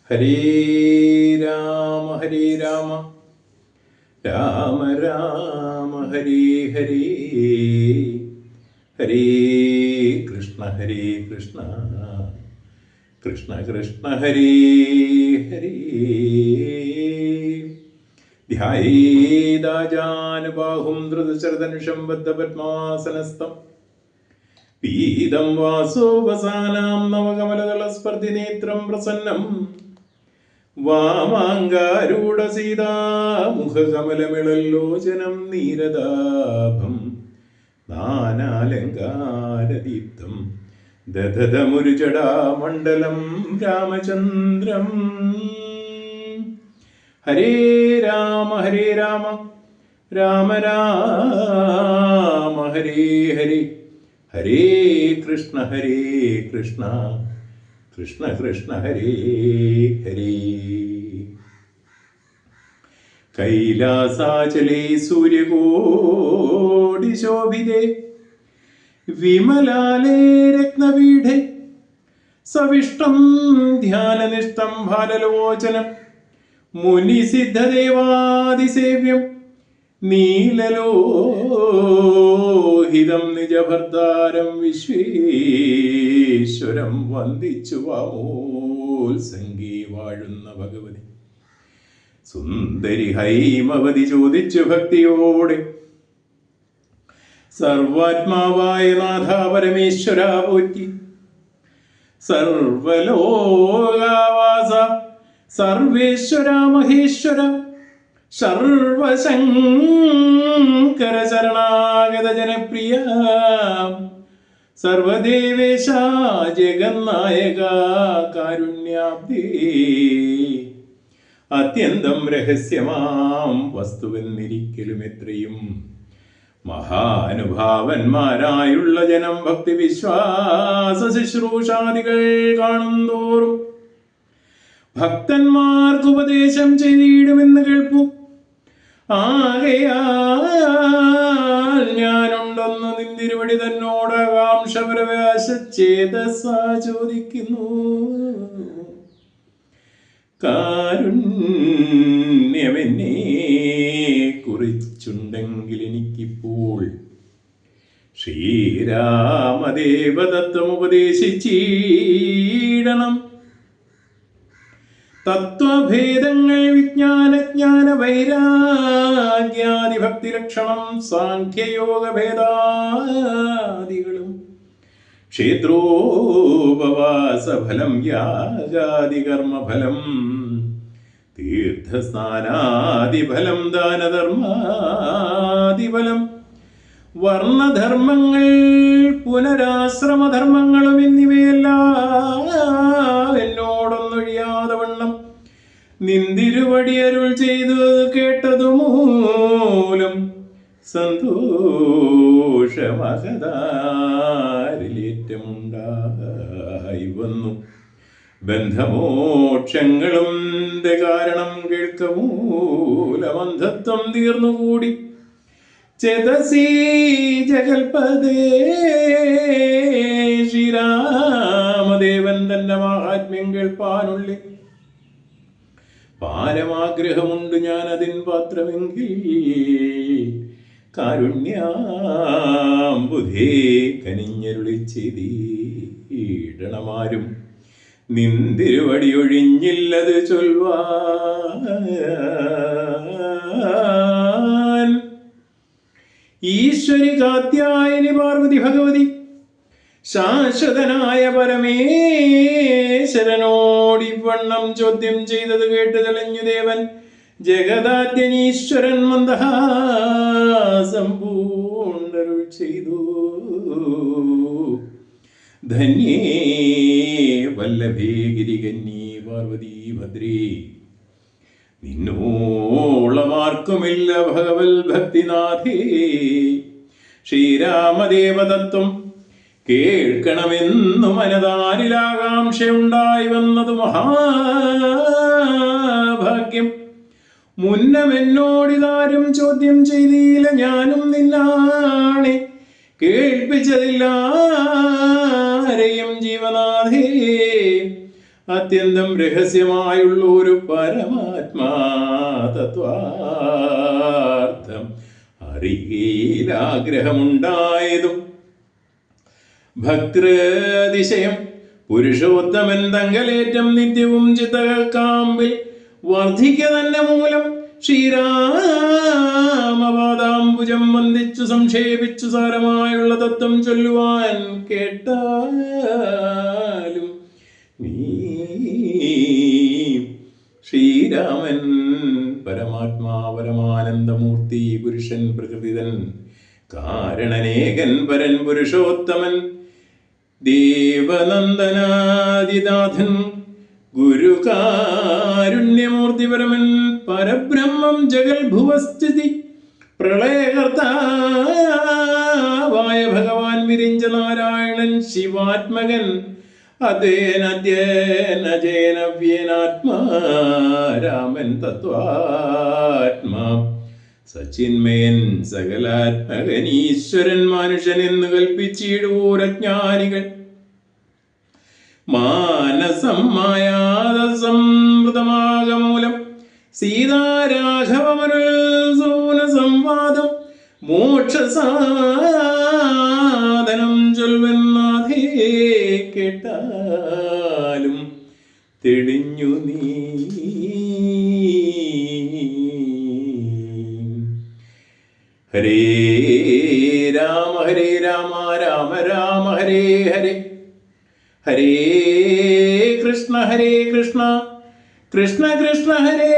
ഹരേ രാമ രാമ രാമ ഹരേ ഹരേ ഹരേ കൃഷ്ണ കൃഷ്ണ കൃഷ്ണ ഹരേ ഹരേ. ധ്യായേദാജാനുബാഹും ധൃതശരധനുഷം ബദ്ധപദ്മാസനസ്ഥം പീതം വാസോപസാനാം നവകമലദളസ്പർദ്ധിനേത്രം പ്രസന്നം വാമാങ്കാരൂഢസീതാമുഖകമലമിളല്ലോചനം നീരദാഭം നാനാലങ്കാരദീപ്തം ദധതമുരുജടാമണ്ഡലം രാമചന്ദ്രം. ഹരേ രാമ രാമ രാമ ഹരേ ഹരേ ഹരേ കൃഷ്ണ കൃഷ്ണ കൃഷ്ണ ഹരേ ഹരേ. കൈലാസാചലേ സൂര്യകോടിശോഭിതേ വിമലാലേ രത്നപീഠേ സവിഷ്ടം ധ്യാനനിഷ്ഠം ഭാലലോചനം മുനിസിദ്ധദേവാദിസേവ്യം നീലലോഹിതം നിജഭർത്താരം വിശ്വേശ്വരം വന്ദിച്ചു വാമോത്സംഗീ വാഴുന്ന ഭഗവതി സുന്ദരി ഹൈമവതി ചോദിച്ചു ഭക്തിയോടെ സർവാത്മാവായ നാഥ പരമേശ്വര പോറ്റി സർവലോകാവാസ സർവേശ്വര മഹേശ്വര സർവശങ്കര ശരണാഗത ജനപ്രിയ സർവദേവേശ ജഗന്നായക കാരുണ്യാബ്ദേ അത്യന്തം രഹസ്യമാം വസ്തുവെന്നിരിക്കലും എത്രയും മഹാനുഭാവന്മാരായുള്ള ജനം ഭക്തി വിശ്വാസ ശുശ്രൂഷാദികൾ കാണുന്തോറും ഭക്തന്മാർക്ക് ഉപദേശം ചെയ്തിടുമെന്ന് കേൾപ്പു. ആകയാൽ ഞാനുണ്ടെന്ന് നിന്തിരുവടി തന്നോട് ആകാംക്ഷപരവേശേതസാ ചോദിക്കുന്നു. കാരുണ്യമെന്നെ കുറിച്ചുണ്ടെങ്കിൽ എനിക്കിപ്പോൾ ശ്രീരാമദേവതത്വം ഉപദേശിച്ചിടണം. തത്വഭേദങ്ങൾ വിജ്ഞാന വൈരാഗ്യാദി ഭക്തി ലക്ഷണം സാഖ്യയോഗ ഭേദാദികളും ക്ഷേത്രോപവാസഫലം യാഗാദികർമ്മഫലം തീർത്ഥസ്നാനാദിഫലം ദാനധർമാദിഫലം വർണ്ണധർമ്മങ്ങൾ പുനരാശ്രമധർമ്മങ്ങളും എന്നിവയെല്ലാം എന്നോടൊന്നൊഴിയാതെ വണ്ണം നിന്തിരുവടി അരുൾ ചെയ്തു കേട്ടതുമൂലം സന്തോഷമഹതാരിലേറ്റമുണ്ടായി വന്നു. ബന്ധമോക്ഷങ്ങളും കാരണം കേൾക്കമൂലമന്ധത്വം തീർന്നുകൂടി ചേതസീ ജഗൽപദേ. ശ്രീരാമദേവൻ തന്റെ മാഹാത്മ്യം കേൾപ്പാനുള്ള പാരമാഗ്രഹമുണ്ട് ഞാൻ അതിൻ പാത്രമെങ്കിൽ കാരുണ്യാംബുധേ കനിഞ്ഞരുളി ചെയ്തിടണമാരും നിന്തിരുവടി ഒഴിഞ്ഞില്ലത് ചൊൽവാൻ. ഈശ്വരി കാത്യായനി പാർവതി ഭഗവതി ശാശ്വതനായ പരമേശ്വരനോടിവണ്ണം ചോദ്യം ചെയ്തത് കേട്ട് തെളിഞ്ഞു ദേവൻ ജഗദാദ്യനീശ്വരൻ മന്ദഹാസം പൂണ്ടരുൾ ചെയ്തു. ധന്യേ വല്ലഭേ ഗിരികന്യേ പാർവതീ ഭദ്രേ നിന്നോളമാർക്കുമില്ല ഭഗവൽ ഭക്തിനാഥേ. ശ്രീരാമദേവതത്വം കേൾക്കണമെന്നു മനതാരിലാകാംക്ഷയുണ്ടായി വന്നതു മഹാഭാഗ്യം. മുന്നമെന്നോടിതാരും ചോദ്യം ചെയ്തില്ല, ഞാനും നിന്നാണെ കേൾപ്പിച്ചതില്ല ആരെയും ജീവനാഥേ. അത്യന്തം രഹസ്യമായുള്ള ഒരു പരമാത്മാ തത്വാർത്ഥം അറിയിലാഗ്രഹമുണ്ടായതും ഭക്തൃതിശയം പുരുഷോത്തമൻ തങ്കലേറ്റം നിത്യവും ചിത്തകൾക്കാമ്പിൽ വർദ്ധിക്ക തന്നെ മൂലം ശ്രീരാമപാദാംബുജം വന്ദിച്ചു സംക്ഷേപിച്ചു സാരമായുള്ള തത്വം ചൊല്ലുവാൻ കേട്ടാലും നീ ശ്രീരാമൻ പരമാത്മാ പരമാനന്ദമൂർത്തി പുരുഷൻ പ്രകൃതിതൻ കാരണനേകൻ പരൻ പുരുഷോത്തമൻ ദേവനന്ദനാദിനാഥൻ ഗുരുകാരുണ്യമൂർത്തി പരമൻ പരബ്രഹ്മം ജഗൽഭുവസ്ഥിതി പ്രളയകർത്താവായ ഭഗവാൻ വിരിഞ്ച നാരായണൻ ശിവാത്മകൻ അദ്യേനദ്യേനജേനവ്യേനാത്മാ രാമൻ തത്വാത്മാ സച്ചിന്മയൻ സകലാത്മകനീശ്വരൻ മനുഷ്യൻ എന്ന് കൽപ്പിച്ചിടൂരജ്ഞാനികൾ മാനസം മായാത സംവൃതമാകമൂലം സീതാരാഘവമനുസൂന സംവാദം മോക്ഷസാധനം ചൊൽവെന്നാഥേ കേട്ടാലും തെളിഞ്ഞു നീ. ഹരേ രാമ രാമ രാമ ഹരേ ഹരേ ഹരേ കൃഷ്ണ കൃഷ്ണ കൃഷ്ണ ഹരേ